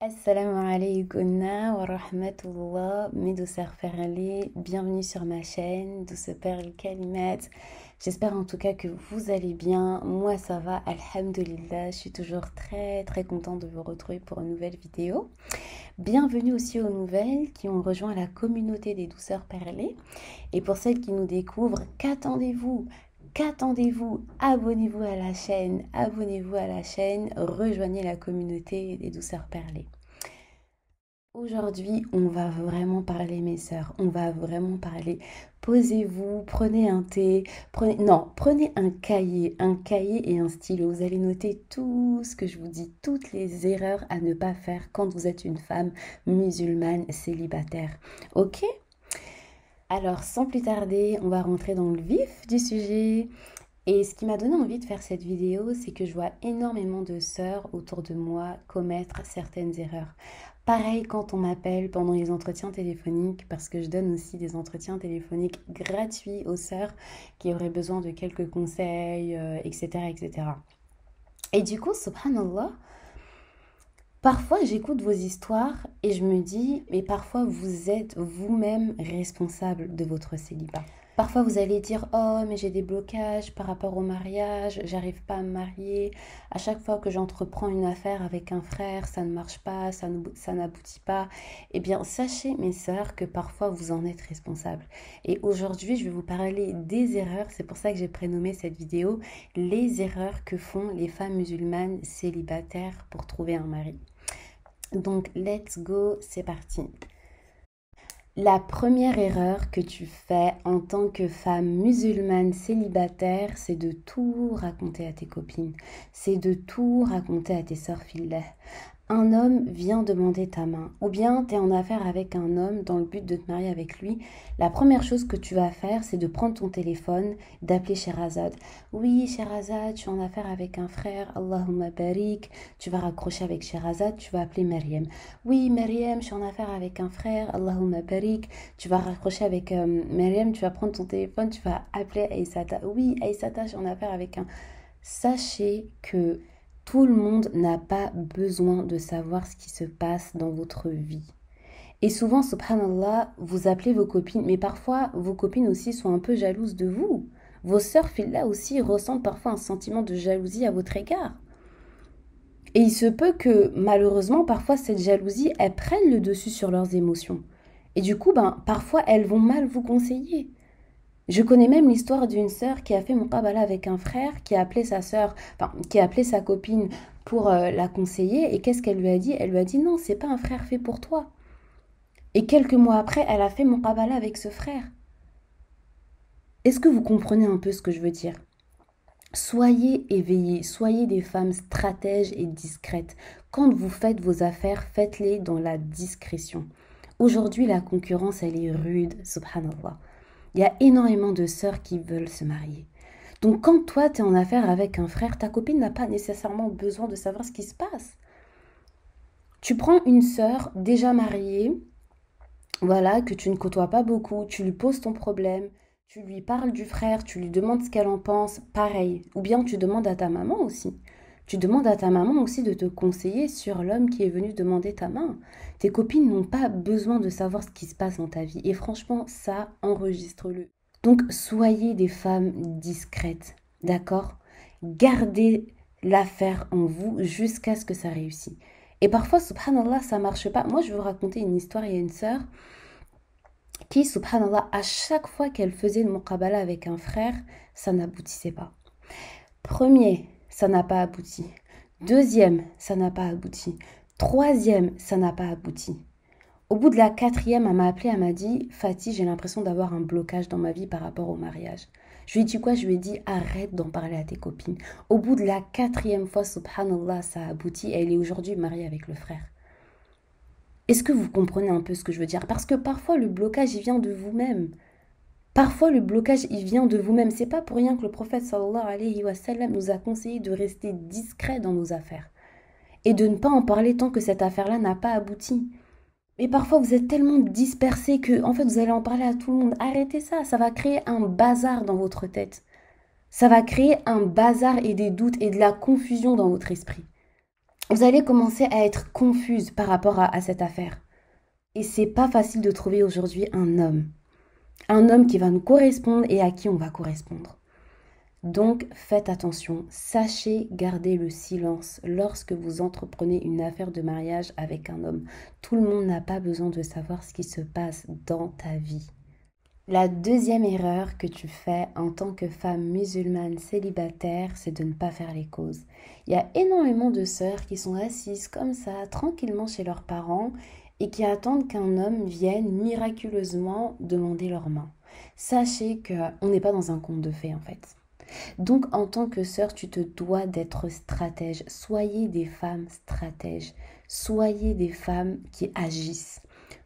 Assalamu alaikum wa rahmatullah, mes douceurs perlées, bienvenue sur ma chaîne, douce perle Kalimat. J'espère en tout cas que vous allez bien, moi ça va, alhamdulillah, je suis toujours très contente de vous retrouver pour une nouvelle vidéo. Bienvenue aussi aux nouvelles qui ont rejoint la communauté des douceurs perlées. Et pour celles qui nous découvrent, qu'attendez-vous? Qu'attendez-vous? Abonnez-vous à la chaîne, rejoignez la communauté des douceurs perlées. Aujourd'hui, on va vraiment parler, mes sœurs, on va vraiment parler. Posez-vous, prenez un thé, prenez un cahier et un stylo. Vous allez noter tout ce que je vous dis, toutes les erreurs à ne pas faire quand vous êtes une femme musulmane célibataire. Ok? Alors, sans plus tarder, on va rentrer dans le vif du sujet. Et ce qui m'a donné envie de faire cette vidéo, c'est que je vois énormément de sœurs autour de moi commettre certaines erreurs. Pareil quand on m'appelle pendant les entretiens téléphoniques, parce que je donne aussi des entretiens téléphoniques gratuits aux sœurs qui auraient besoin de quelques conseils, etc., etc. Et du coup, subhanallah, parfois j'écoute vos histoires et je me dis, mais parfois vous êtes vous-même responsable de votre célibat. Parfois vous allez dire, oh mais j'ai des blocages par rapport au mariage, j'arrive pas à me marier, à chaque fois que j'entreprends une affaire avec un frère, ça ne marche pas, ça n'aboutit pas. Eh bien sachez mes sœurs que parfois vous en êtes responsable. Et aujourd'hui je vais vous parler des erreurs, c'est pour ça que j'ai prénommé cette vidéo, les erreurs que font les femmes musulmanes célibataires pour trouver un mari. Donc let's go, c'est parti. La première erreur que tu fais en tant que femme musulmane célibataire, c'est de tout raconter à tes copines. C'est de tout raconter à tes sœurs filles. Un homme vient demander ta main, ou bien tu es en affaire avec un homme dans le but de te marier avec lui. La première chose que tu vas faire, c'est de prendre ton téléphone, d'appeler Sherazade. Oui, Sherazade, je suis en affaire avec un frère, Allahumma barik. Tu vas raccrocher avec Sherazade, tu vas appeler Maryam. Oui, Maryam, je suis en affaire avec un frère, Allahumma barik. Tu vas raccrocher avec Maryam, tu vas prendre ton téléphone, tu vas appeler Aïssata. Oui, Aïssata, je suis en affaire avec un... Sachez que tout le monde n'a pas besoin de savoir ce qui se passe dans votre vie. Et souvent, subhanallah, vous appelez vos copines, mais parfois, vos copines aussi sont un peu jalouses de vous. Vos sœurs filles-là aussi ressentent parfois un sentiment de jalousie à votre égard. Et il se peut que, malheureusement, parfois, cette jalousie, elle prenne le dessus sur leurs émotions. Et du coup, parfois, elles vont mal vous conseiller. Je connais même l'histoire d'une sœur qui a fait muqabala avec un frère qui a appelé sa sœur, enfin, qui a appelé sa copine pour la conseiller. Et qu'est-ce qu'elle lui a dit? Elle lui a dit non, c'est pas un frère fait pour toi. Et quelques mois après, elle a fait muqabala avec ce frère. Est-ce que vous comprenez un peu ce que je veux dire? Soyez éveillés, soyez des femmes stratèges et discrètes. Quand vous faites vos affaires, faites-les dans la discrétion. Aujourd'hui, la concurrence, elle est rude, subhanallah. Il y a énormément de sœurs qui veulent se marier. Donc quand toi, tu es en affaire avec un frère, ta copine n'a pas nécessairement besoin de savoir ce qui se passe. Tu prends une sœur déjà mariée, voilà, que tu ne côtoies pas beaucoup, tu lui poses ton problème, tu lui parles du frère, tu lui demandes ce qu'elle en pense, pareil. Ou bien tu demandes à ta maman aussi. Tu demandes à ta maman aussi de te conseiller sur l'homme qui est venu demander ta main. Tes copines n'ont pas besoin de savoir ce qui se passe dans ta vie. Et franchement, ça, enregistre-le. Donc, soyez des femmes discrètes, d'accord? Gardez l'affaire en vous jusqu'à ce que ça réussisse. Et parfois, subhanallah, ça marche pas. Moi, je vais vous raconter une histoire. Il y a une sœur qui, subhanallah, à chaque fois qu'elle faisait le muqabala avec un frère, ça n'aboutissait pas. Premier, ça n'a pas abouti. Deuxième, ça n'a pas abouti. Troisième, ça n'a pas abouti. Au bout de la quatrième, elle m'a appelé, elle m'a dit « Fatih, j'ai l'impression d'avoir un blocage dans ma vie par rapport au mariage. » Je lui ai dit quoi? Je lui ai dit « Arrête d'en parler à tes copines. » Au bout de la quatrième fois, subhanallah, ça a abouti. Elle est aujourd'hui mariée avec le frère. Est-ce que vous comprenez un peu ce que je veux dire? Parce que parfois, le blocage, il vient de vous-même. Parfois, le blocage, il vient de vous-même. C'est pas pour rien que le prophète sallallahu alayhi wa sallam nous a conseillé de rester discret dans nos affaires. Et de ne pas en parler tant que cette affaire-là n'a pas abouti. Mais parfois, vous êtes tellement dispersés que, en fait, vous allez en parler à tout le monde. Arrêtez ça, ça va créer un bazar dans votre tête. Ça va créer un bazar et des doutes et de la confusion dans votre esprit. Vous allez commencer à être confuse par rapport à cette affaire. Et c'est pas facile de trouver aujourd'hui un homme. Un homme qui va nous correspondre et à qui on va correspondre. Donc faites attention, sachez garder le silence lorsque vous entreprenez une affaire de mariage avec un homme. Tout le monde n'a pas besoin de savoir ce qui se passe dans ta vie. La deuxième erreur que tu fais en tant que femme musulmane célibataire, c'est de ne pas faire les causes. Il y a énormément de sœurs qui sont assises comme ça, tranquillement chez leurs parents, et qui attendent qu'un homme vienne miraculeusement demander leur main. Sachez qu'on n'est pas dans un conte de fées en fait. Donc en tant que sœur, tu te dois d'être stratège. Soyez des femmes stratèges. Soyez des femmes qui agissent.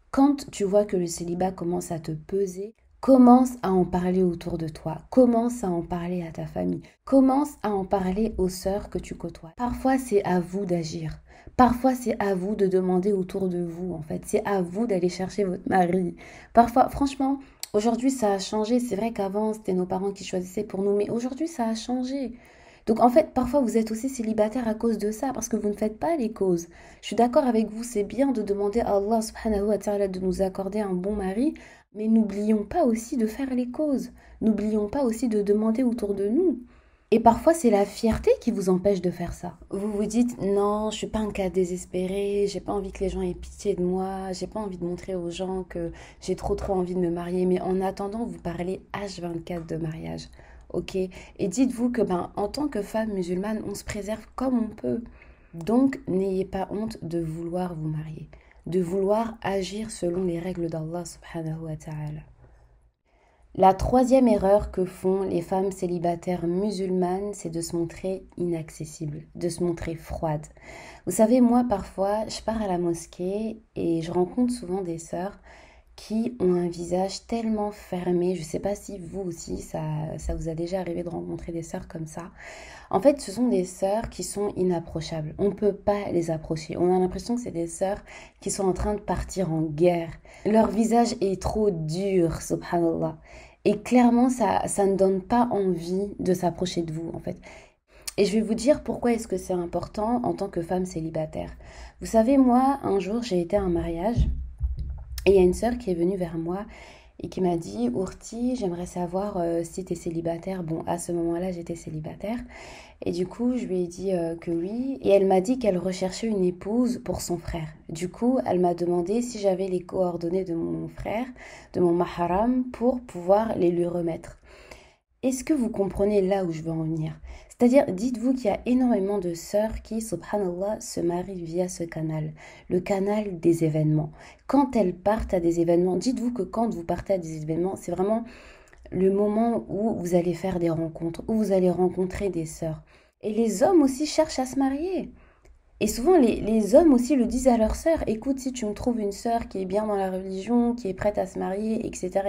Quand tu vois que le célibat commence à te peser, commence à en parler autour de toi. Commence à en parler à ta famille. Commence à en parler aux sœurs que tu côtoies. Parfois, c'est à vous d'agir. Parfois, c'est à vous de demander autour de vous, en fait. C'est à vous d'aller chercher votre mari. Parfois, franchement, aujourd'hui, ça a changé. C'est vrai qu'avant, c'était nos parents qui choisissaient pour nous, mais aujourd'hui, ça a changé. Donc, en fait, parfois, vous êtes aussi célibataire à cause de ça, parce que vous ne faites pas les causes. Je suis d'accord avec vous, c'est bien de demander à Allah subhanahu wa ta'ala de nous accorder un bon mari, mais n'oublions pas aussi de faire les causes. N'oublions pas aussi de demander autour de nous. Et parfois, c'est la fierté qui vous empêche de faire ça. Vous vous dites, non, je suis pas un cas désespéré, j'ai pas envie que les gens aient pitié de moi, j'ai pas envie de montrer aux gens que j'ai trop envie de me marier. Mais en attendant, vous parlez H24 de mariage. Ok? Et dites-vous que, en tant que femme musulmane, on se préserve comme on peut. Donc, n'ayez pas honte de vouloir vous marier, de vouloir agir selon les règles d'Allah subhanahu wa ta'ala. La troisième erreur que font les femmes célibataires musulmanes, c'est de se montrer inaccessible, de se montrer froide. Vous savez, moi, parfois, je pars à la mosquée et je rencontre souvent des sœurs qui ont un visage tellement fermé. Je ne sais pas si vous aussi, ça vous a déjà arrivé de rencontrer des sœurs comme ça. En fait, ce sont des sœurs qui sont inapprochables. On ne peut pas les approcher. On a l'impression que c'est des sœurs qui sont en train de partir en guerre. Leur visage est trop dur, subhanallah. Et clairement, ça ne donne pas envie de s'approcher de vous, en fait. Et je vais vous dire pourquoi est-ce que c'est important en tant que femme célibataire. Vous savez, moi, un jour, j'ai été à un mariage et il y a une sœur qui est venue vers moi et qui m'a dit, Ourti, j'aimerais savoir si tu es célibataire. Bon, à ce moment-là, j'étais célibataire. Et du coup, je lui ai dit que oui. Et elle m'a dit qu'elle recherchait une épouse pour son frère. Du coup, elle m'a demandé si j'avais les coordonnées de mon frère, de mon mahram, pour pouvoir les lui remettre. Est-ce que vous comprenez là où je veux en venir? C'est-à-dire, dites-vous qu'il y a énormément de sœurs qui, subhanallah, se marient via ce canal, le canal des événements. Quand elles partent à des événements, dites-vous que quand vous partez à des événements, c'est vraiment le moment où vous allez faire des rencontres, où vous allez rencontrer des sœurs. Et les hommes aussi cherchent à se marier. Et souvent, les hommes aussi le disent à leurs sœurs, écoute, si tu me trouves une sœur qui est bien dans la religion, qui est prête à se marier, etc.,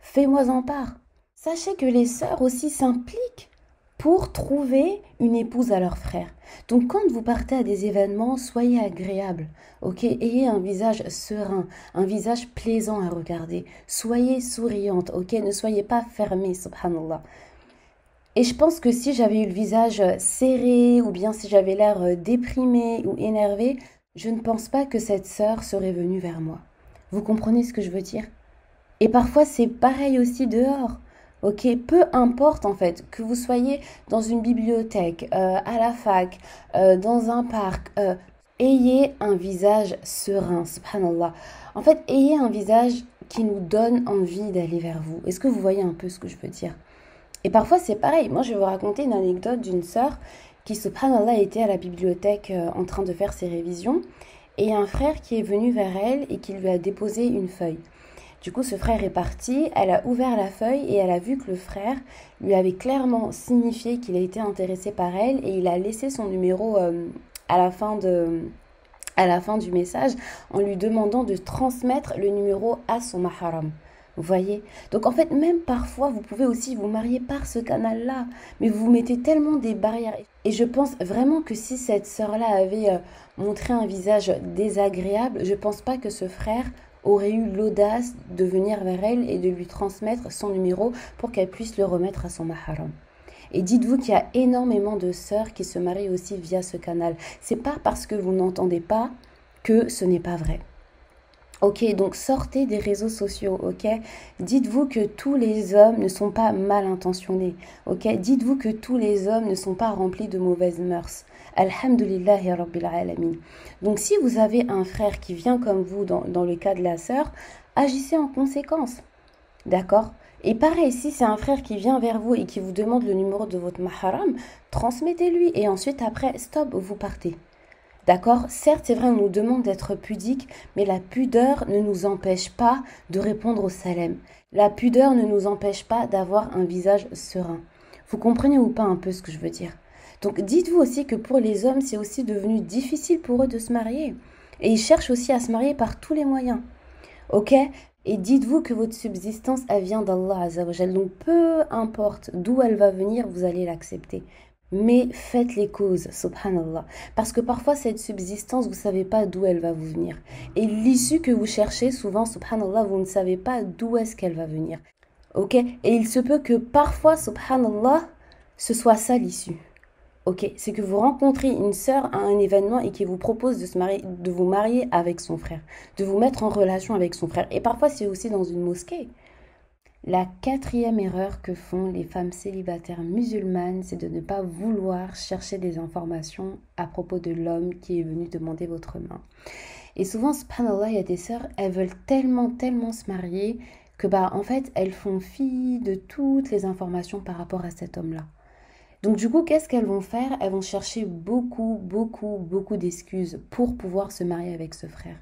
fais-moi en part. Sachez que les sœurs aussi s'impliquent pour trouver une épouse à leur frère. Donc quand vous partez à des événements, soyez agréable, ok? Ayez un visage serein, un visage plaisant à regarder. Soyez souriante, ok? Ne soyez pas fermée, subhanallah. Et je pense que si j'avais eu le visage serré ou bien si j'avais l'air déprimée ou énervée, je ne pense pas que cette sœur serait venue vers moi. Vous comprenez ce que je veux dire? Et parfois c'est pareil aussi dehors. Ok, peu importe en fait, que vous soyez dans une bibliothèque, à la fac, dans un parc, ayez un visage serein, subhanallah. En fait, ayez un visage qui nous donne envie d'aller vers vous. Est-ce que vous voyez un peu ce que je veux dire? Et parfois c'est pareil. Moi je vais vous raconter une anecdote d'une sœur qui, subhanallah, était à la bibliothèque en train de faire ses révisions. Et il y a un frère qui est venu vers elle et qui lui a déposé une feuille. Du coup, ce frère est parti, elle a ouvert la feuille et elle a vu que le frère lui avait clairement signifié qu'il a été intéressé par elle et il a laissé son numéro à la fin du message en lui demandant de transmettre le numéro à son mahram. Vous voyez? Donc en fait, même parfois, vous pouvez aussi vous marier par ce canal-là, mais vous mettez tellement des barrières. Et je pense vraiment que si cette sœur-là avait montré un visage désagréable, je pense pas que ce frère aurait eu l'audace de venir vers elle et de lui transmettre son numéro pour qu'elle puisse le remettre à son mahram. Et dites-vous qu'il y a énormément de sœurs qui se marient aussi via ce canal. C'est pas parce que vous n'entendez pas que ce n'est pas vrai. Ok, donc sortez des réseaux sociaux, ok? Dites-vous que tous les hommes ne sont pas mal intentionnés, ok? Dites-vous que tous les hommes ne sont pas remplis de mauvaises mœurs. Alhamdulillahi Rabbil Alamin. Donc si vous avez un frère qui vient comme vous dans le cas de la sœur, agissez en conséquence, d'accord? Et pareil, si c'est un frère qui vient vers vous et qui vous demande le numéro de votre mahram, transmettez-lui et ensuite après, stop, vous partez. D'accord? Certes, c'est vrai, on nous demande d'être pudique, mais la pudeur ne nous empêche pas de répondre au salam. La pudeur ne nous empêche pas d'avoir un visage serein. Vous comprenez ou pas un peu ce que je veux dire? Donc dites-vous aussi que pour les hommes, c'est aussi devenu difficile pour eux de se marier. Et ils cherchent aussi à se marier par tous les moyens. Ok? Et dites-vous que votre subsistance, elle vient d'Allah Azzawajal. Donc peu importe d'où elle va venir, vous allez l'accepter. Mais faites les causes, subhanallah. Parce que parfois, cette subsistance, vous ne savez pas d'où elle va vous venir. Et l'issue que vous cherchez, souvent, subhanallah, vous ne savez pas d'où est-ce qu'elle va venir. Ok? Et il se peut que parfois, subhanallah, ce soit ça l'issue. Ok? C'est que vous rencontrez une sœur à un événement et qui vous propose de vous marier avec son frère. De vous mettre en relation avec son frère. Et parfois, c'est aussi dans une mosquée. La quatrième erreur que font les femmes célibataires musulmanes, c'est de ne pas vouloir chercher des informations à propos de l'homme qui est venu demander votre main. Et souvent, subhanallah, il y a des sœurs, elles veulent tellement se marier que en fait, elles font fi de toutes les informations par rapport à cet homme-là. Donc du coup, qu'est-ce qu'elles vont faire? Elles vont chercher beaucoup d'excuses pour pouvoir se marier avec ce frère.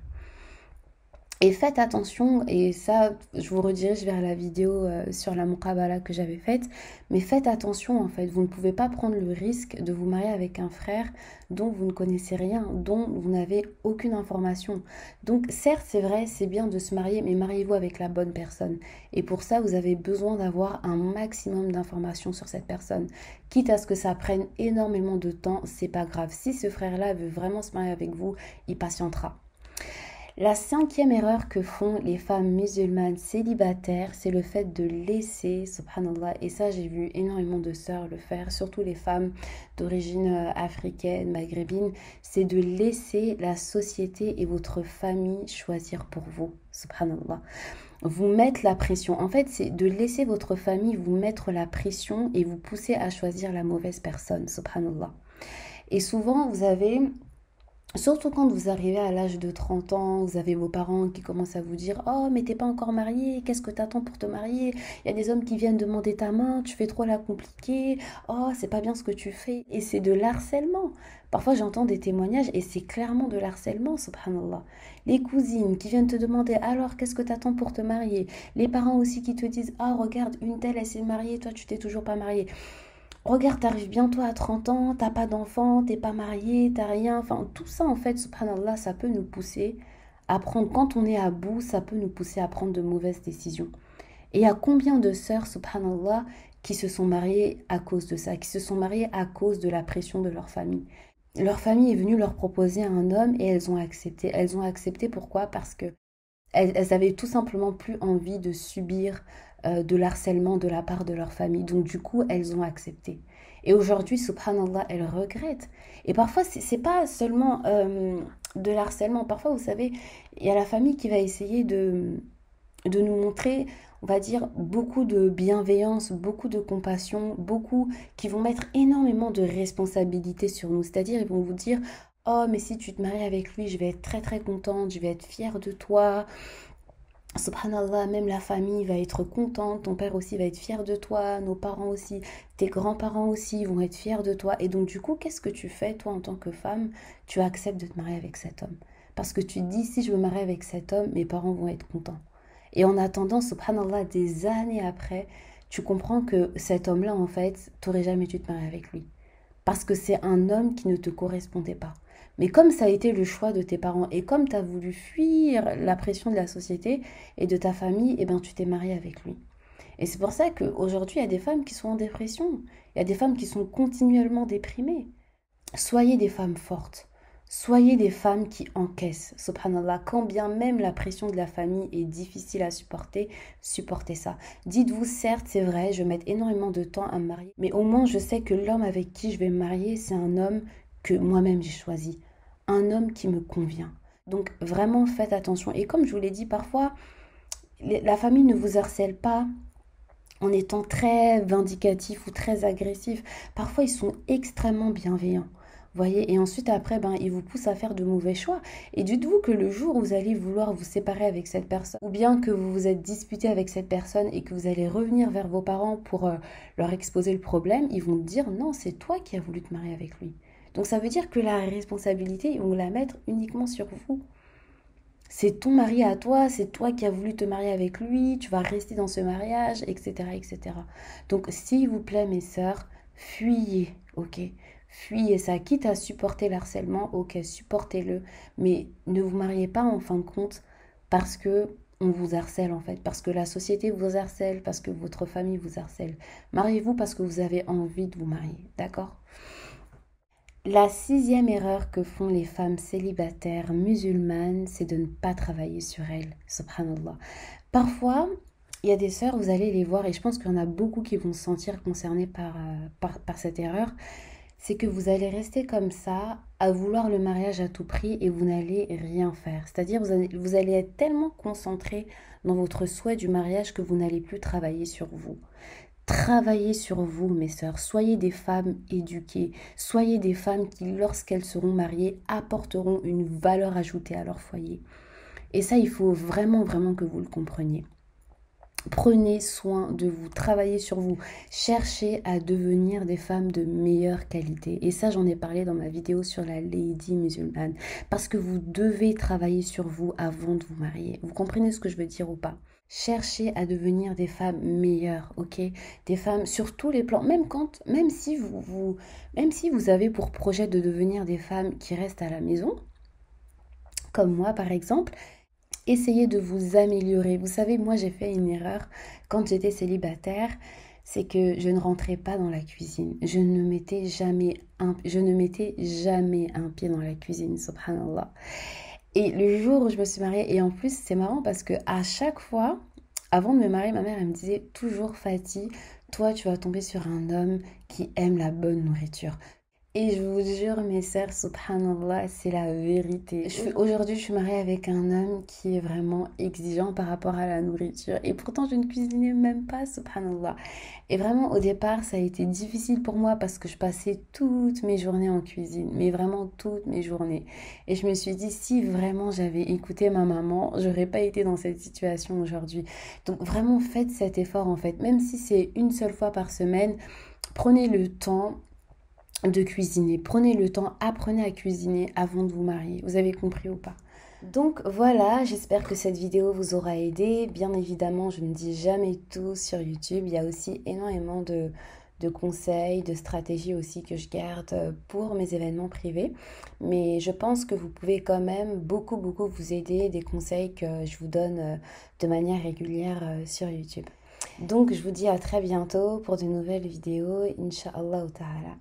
Et faites attention, et ça, je vous redirige vers la vidéo sur la muqabala que j'avais faite, mais faites attention en fait, vous ne pouvez pas prendre le risque de vous marier avec un frère dont vous ne connaissez rien, dont vous n'avez aucune information. Donc certes, c'est vrai, c'est bien de se marier, mais mariez-vous avec la bonne personne. Et pour ça, vous avez besoin d'avoir un maximum d'informations sur cette personne. Quitte à ce que ça prenne énormément de temps, c'est pas grave. Si ce frère-là veut vraiment se marier avec vous, il patientera. La cinquième erreur que font les femmes musulmanes célibataires, c'est le fait de laisser, subhanallah, et ça j'ai vu énormément de sœurs le faire, surtout les femmes d'origine africaine, maghrébine, c'est de laisser la société et votre famille choisir pour vous, subhanallah. Vous mettre la pression. En fait, c'est de laisser votre famille vous mettre la pression et vous pousser à choisir la mauvaise personne, subhanallah. Et souvent, vous avez... Surtout quand vous arrivez à l'âge de 30 ans, vous avez vos parents qui commencent à vous dire « Oh, mais t'es pas encore marié, qu'est-ce que t'attends pour te marier? Il y a des hommes qui viennent demander ta main, tu fais trop la compliquée, oh, c'est pas bien ce que tu fais. » Et c'est de l'harcèlement. Parfois, j'entends des témoignages et c'est clairement de l'harcèlement, subhanallah. Les cousines qui viennent te demander « Alors, qu'est-ce que t'attends pour te marier? » Les parents aussi qui te disent « Ah, regarde, une telle, elle s'est mariée, toi, tu t'es toujours pas mariée. » Regarde, t'arrives bientôt à 30 ans, t'as pas d'enfant, t'es pas marié, t'as rien. Enfin, tout ça, en fait, subhanallah, ça peut nous pousser à prendre, quand on est à bout, ça peut nous pousser à prendre de mauvaises décisions. Et il y a combien de sœurs, subhanallah, qui se sont mariées à cause de ça, qui se sont mariées à cause de la pression de leur famille. Leur famille est venue leur proposer un homme et elles ont accepté. Elles ont accepté pourquoi? Parce que elles avaient tout simplement plus envie de subir de l'harcèlement de la part de leur famille. Donc du coup, elles ont accepté. Et aujourd'hui, subhanallah, elles regrettent. Et parfois, c'est pas seulement de l'harcèlement. Parfois, vous savez, il y a la famille qui va essayer de nous montrer, on va dire, beaucoup de bienveillance, beaucoup de compassion, beaucoup qui vont mettre énormément de responsabilités sur nous. C'est-à-dire, ils vont vous dire... Oh, mais si tu te maries avec lui, je vais être très contente, je vais être fière de toi. Subhanallah, même la famille va être contente, ton père aussi va être fier de toi, nos parents aussi, tes grands-parents aussi vont être fiers de toi. Et donc du coup, qu'est-ce que tu fais, toi, en tant que femme? Tu acceptes de te marier avec cet homme. Parce que tu te dis, si je me marie avec cet homme, mes parents vont être contents. Et en attendant, subhanallah, des années après, tu comprends que cet homme-là, en fait, t'aurais jamais dû te marier avec lui. Parce que c'est un homme qui ne te correspondait pas. Mais comme ça a été le choix de tes parents et comme tu as voulu fuir la pression de la société et de ta famille, eh ben, tu t'es mariée avec lui. Et c'est pour ça qu'aujourd'hui, il y a des femmes qui sont en dépression. Il y a des femmes qui sont continuellement déprimées. Soyez des femmes fortes. Soyez des femmes qui encaissent, subhanallah, quand bien même la pression de la famille est difficile à supporter, supportez ça. Dites-vous, certes, c'est vrai, je vais mettre énormément de temps à me marier, mais au moins je sais que l'homme avec qui je vais me marier, c'est un homme que moi-même j'ai choisi, un homme qui me convient. Donc vraiment faites attention. Et comme je vous l'ai dit, parfois, la famille ne vous harcèle pas en étant très vindicatif ou très agressif. Parfois, ils sont extrêmement bienveillants. Voyez, et ensuite après, ben, ils vous poussent à faire de mauvais choix. Et dites-vous que le jour où vous allez vouloir vous séparer avec cette personne, ou bien que vous vous êtes disputé avec cette personne et que vous allez revenir vers vos parents pour leur exposer le problème, ils vont dire non, c'est toi qui as voulu te marier avec lui. Donc ça veut dire que la responsabilité, ils vont la mettre uniquement sur vous. C'est ton mari à toi, c'est toi qui as voulu te marier avec lui, tu vas rester dans ce mariage, etc., etc. Donc, s'il vous plaît, mes sœurs, fuyez, ok? Fuyez ça, quitte à supporter l'harcèlement, ok, supportez-le, mais ne vous mariez pas en fin de compte parce que on vous harcèle en fait, parce que la société vous harcèle, parce que votre famille vous harcèle. Mariez-vous parce que vous avez envie de vous marier, d'accord? La sixième erreur que font les femmes célibataires musulmanes, c'est de ne pas travailler sur elles. Subhanallah. Parfois, il y a des sœurs, vous allez les voir, et je pense qu'il y en a beaucoup qui vont se sentir concernés par cette erreur. C'est que vous allez rester comme ça, à vouloir le mariage à tout prix, et vous n'allez rien faire. C'est-à-dire, vous allez être tellement concentré dans votre souhait du mariage que vous n'allez plus travailler sur vous. Travaillez sur vous, mes sœurs. Soyez des femmes éduquées. Soyez des femmes qui, lorsqu'elles seront mariées, apporteront une valeur ajoutée à leur foyer. Et ça, il faut vraiment, vraiment que vous le compreniez. Prenez soin de vous, travaillez sur vous, cherchez à devenir des femmes de meilleure qualité. Et ça, j'en ai parlé dans ma vidéo sur la lady musulmane. Parce que vous devez travailler sur vous avant de vous marier. Vous comprenez ce que je veux dire ou pas? Cherchez à devenir des femmes meilleures, ok? Des femmes sur tous les plans, même si vous avez pour projet de devenir des femmes qui restent à la maison, comme moi par exemple. Essayez de vous améliorer. Vous savez, moi j'ai fait une erreur quand j'étais célibataire, c'est que je ne rentrais pas dans la cuisine. Je ne mettais jamais un pied dans la cuisine, subhanallah. Et le jour où je me suis mariée, et en plus c'est marrant parce que à chaque fois, avant de me marier, ma mère elle me disait toujours Fatih, toi tu vas tomber sur un homme qui aime la bonne nourriture. Et je vous jure, mes sœurs, subhanallah, c'est la vérité. Aujourd'hui, je suis mariée avec un homme qui est vraiment exigeant par rapport à la nourriture. Et pourtant, je ne cuisinais même pas, subhanallah. Et vraiment, au départ, ça a été difficile pour moi parce que je passais toutes mes journées en cuisine. Mais vraiment toutes mes journées. Et je me suis dit, si vraiment j'avais écouté ma maman, j'aurais pas été dans cette situation aujourd'hui. Donc vraiment, faites cet effort en fait. Même si c'est une seule fois par semaine, prenez le temps de cuisiner. Prenez le temps, apprenez à cuisiner avant de vous marier. Vous avez compris ou pas? Donc voilà, j'espère que cette vidéo vous aura aidé. Bien évidemment, je ne dis jamais tout sur YouTube. Il y a aussi énormément de conseils, de stratégies aussi que je garde pour mes événements privés. Mais je pense que vous pouvez quand même beaucoup vous aider des conseils que je vous donne de manière régulière sur YouTube. Donc je vous dis à très bientôt pour de nouvelles vidéos, Inch'Allah ta'ala.